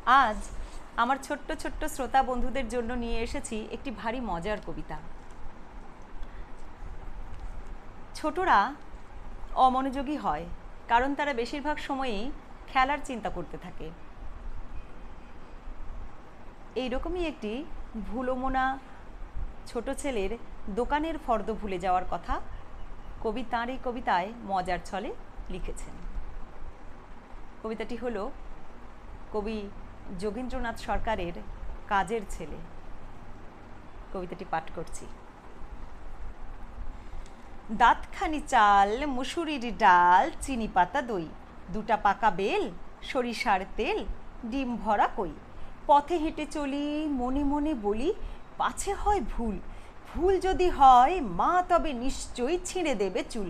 আজ আমার ছোট্ট ছোট্ট শ্রোতা বন্ধুদের জন্য নিয়ে এসেছি একটি ভারী মজার কবিতা। ছোটরা অমনোযোগী হয় কারণ তারা বেশিরভাগ সময়ই খেলার চিন্তা করতে থাকে। এইরকমই একটি ভুলোমনা ছোট ছেলের দোকানের ফর্দ ভুলে যাওয়ার কথা কবি তাঁর এই কবিতায় মজার ছলে লিখেছেন। কবিতাটি হলো কবি যোগীন্দ্রনাথ সরকারের কাজের ছেলে। কবিতাটি পাঠ করছি। দাঁতখানি চাল, মুসুরির ডাল, চিনি পাতা দই, দুটা পাকা বেল, সরিষার তেল, ডিম ভরা কই। পথে হেঁটে চলি, মনে মনে বলি, পাছে হয় ভুল, ভুল যদি হয় মা তবে নিশ্চয়ই ছিঁড়ে দেবে চুল।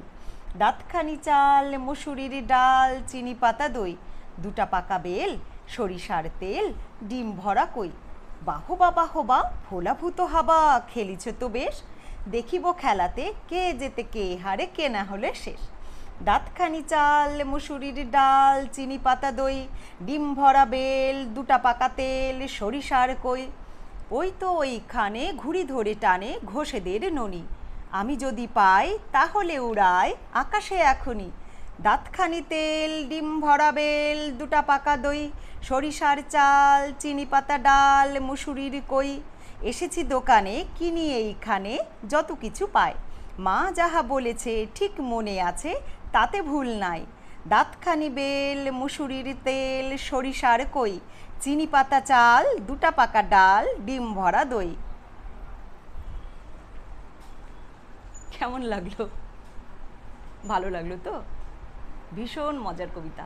দাঁতখানি চাল, মুসুরির ডাল, চিনি পাতা দই, দুটা পাকা বেল, সরিষার তেল, ডিম ভরা কই। বাহবা বাহবা, ভোলাভূত হাবা, খেলিছ তো বেশ, দেখিব খেলাতে কে যেতে কে হারে, কে না হলে শেষ। দাঁতখানি চাল, মুসুরির ডাল, চিনি পাতা দই, ডিম ভরা বেল, দুটা পাকা তেল, সরিষার কই। ওই তো ওইখানে ঘুড়ি ধরে টানে ঘোষেদের ননি, আমি যদি পাই তাহলে উড়াই আকাশে এখনই। দাঁতখানি তেল, ডিম ভরা বেল, দুটা পাকা দই, সরিষার চাল, চিনি পাতা ডাল, মুসুরির কই। এসেছি দোকানে কিনি এইখানে যত কিছু পায়, মা যাহা বলেছে ঠিক মনে আছে তাতে ভুল নাই। দাঁতখানি বেল, মুসুরির তেল, সরিষার কই, চিনি পাতা চাল, দুটা পাকা ডাল, ডিম ভরা দই। কেমন লাগলো? ভালো লাগলো তো? ভীষণ মজার কবিতা।